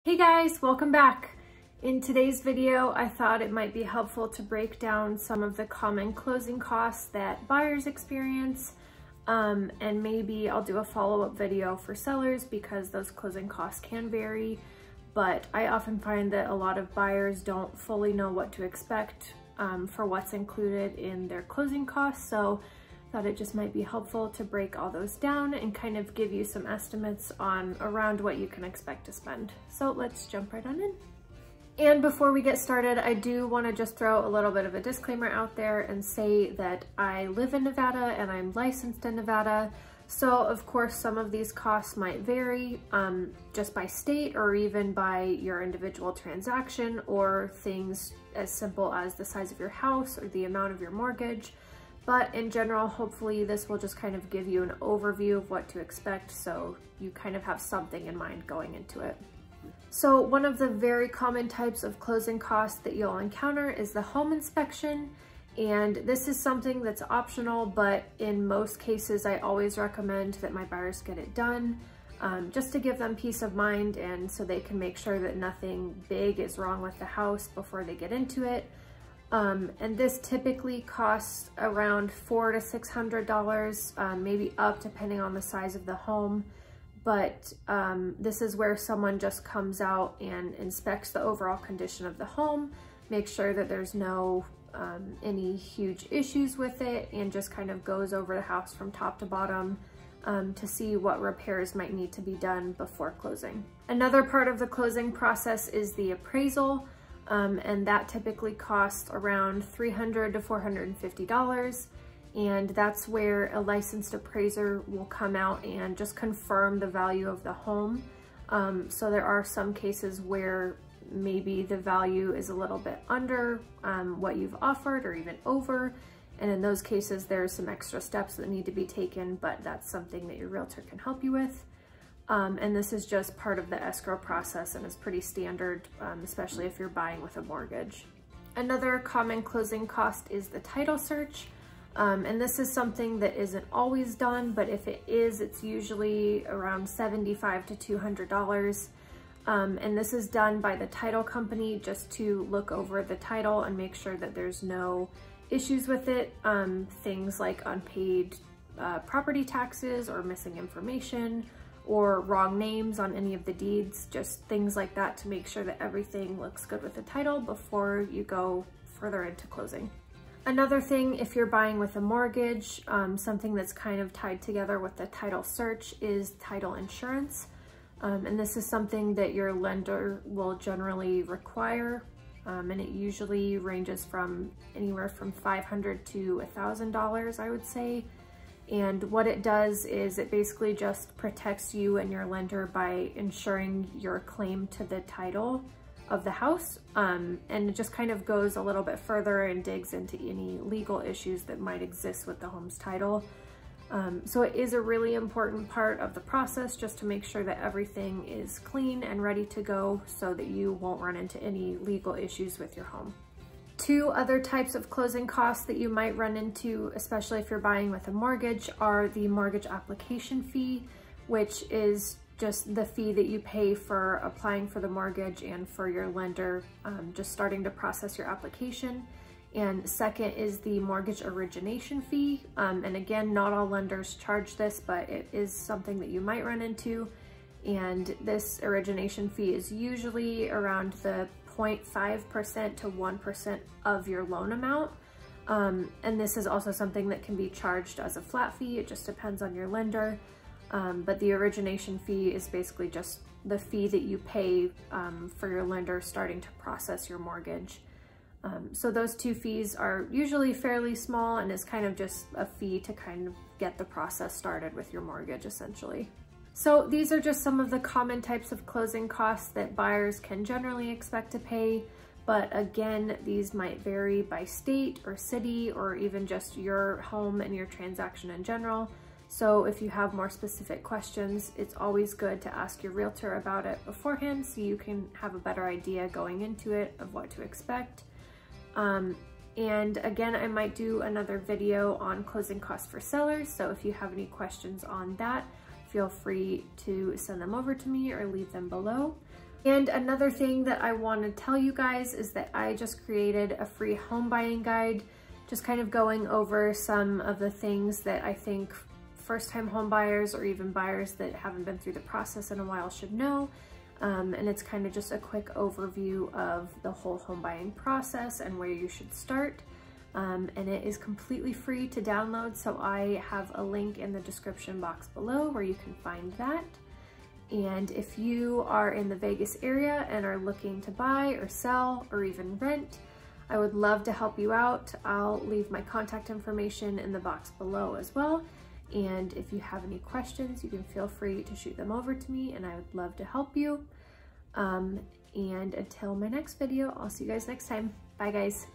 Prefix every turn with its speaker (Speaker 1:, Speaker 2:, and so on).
Speaker 1: Hey guys, welcome back. In today's video, I thought it might be helpful to break down some of the common closing costs that buyers experience, and maybe I'll do a follow-up video for sellers because those closing costs can vary, but I often find that a lot of buyers don't fully know what to expect for what's included in their closing costs, so thought it just might be helpful to break all those down and kind of give you some estimates on around what you can expect to spend. So let's jump right on in. And before we get started, I do want to just throw a little bit of a disclaimer out there and say that I live in Nevada and I'm licensed in Nevada. So of course, some of these costs might vary just by state or even by your individual transaction or things as simple as the size of your house or the amount of your mortgage. But in general, hopefully this will just kind of give you an overview of what to expect so you kind of have something in mind going into it. So one of the very common types of closing costs that you'll encounter is the home inspection. And this is something that's optional, but in most cases, I always recommend that my buyers get it done just to give them peace of mind and so they can make sure that nothing big is wrong with the house before they get into it. And this typically costs around $400 to $600, maybe up depending on the size of the home. But this is where someone just comes out and inspects the overall condition of the home, makes sure that there's no any huge issues with it, and just kind of goes over the house from top to bottom to see what repairs might need to be done before closing. Another part of the closing process is the appraisal. And that typically costs around $300 to $450. And that's where a licensed appraiser will come out and just confirm the value of the home. So there are some cases where maybe the value is a little bit under what you've offered or even over. And in those cases, there's some extra steps that need to be taken, but that's something that your realtor can help you with. And this is just part of the escrow process and is pretty standard, especially if you're buying with a mortgage. Another common closing cost is the title search. And this is something that isn't always done, but if it is, it's usually around $75 to $200. And this is done by the title company just to look over the title and make sure that there's no issues with it. Things like unpaid property taxes or missing information, or wrong names on any of the deeds, just things like that to make sure that everything looks good with the title before you go further into closing. Another thing, if you're buying with a mortgage, something that's kind of tied together with the title search is title insurance. And this is something that your lender will generally require, and it usually ranges from anywhere from $500 to $1,000, I would say. And what it does is it basically just protects you and your lender by ensuring your claim to the title of the house. And it just kind of goes a little bit further and digs into any legal issues that might exist with the home's title. So it is a really important part of the process just to make sure that everything is clean and ready to go so that you won't run into any legal issues with your home. Two other types of closing costs that you might run into, especially if you're buying with a mortgage, are the mortgage application fee, which is just the fee that you pay for applying for the mortgage and for your lender just starting to process your application. And second is the mortgage origination fee. And again, not all lenders charge this, but it is something that you might run into. And this origination fee is usually around the 0.5% to 1% of your loan amount. And this is also something that can be charged as a flat fee. It just depends on your lender. But the origination fee is basically just the fee that you pay for your lender starting to process your mortgage. So those two fees are usually fairly small and is kind of just a fee to kind of get the process started with your mortgage essentially. So these are just some of the common types of closing costs that buyers can generally expect to pay. But again, these might vary by state or city or even just your home and your transaction in general. So if you have more specific questions, it's always good to ask your realtor about it beforehand so you can have a better idea going into it of what to expect. And again, I might do another video on closing costs for sellers. So if you have any questions on that, feel free to send them over to me or leave them below. And another thing that I want to tell you guys is that I just created a free home buying guide, just kind of going over some of the things that I think first-time home buyers or even buyers that haven't been through the process in a while should know. And it's kind of just a quick overview of the whole home buying process and where you should start. And it is completely free to download, so I have a link in the description box below where you can find that. And if you are in the Vegas area and are looking to buy or sell or even rent, I would love to help you out. I'll leave my contact information in the box below as well. And if you have any questions, you can feel free to shoot them over to me and I would love to help you. And until my next video, I'll see you guys next time. Bye guys.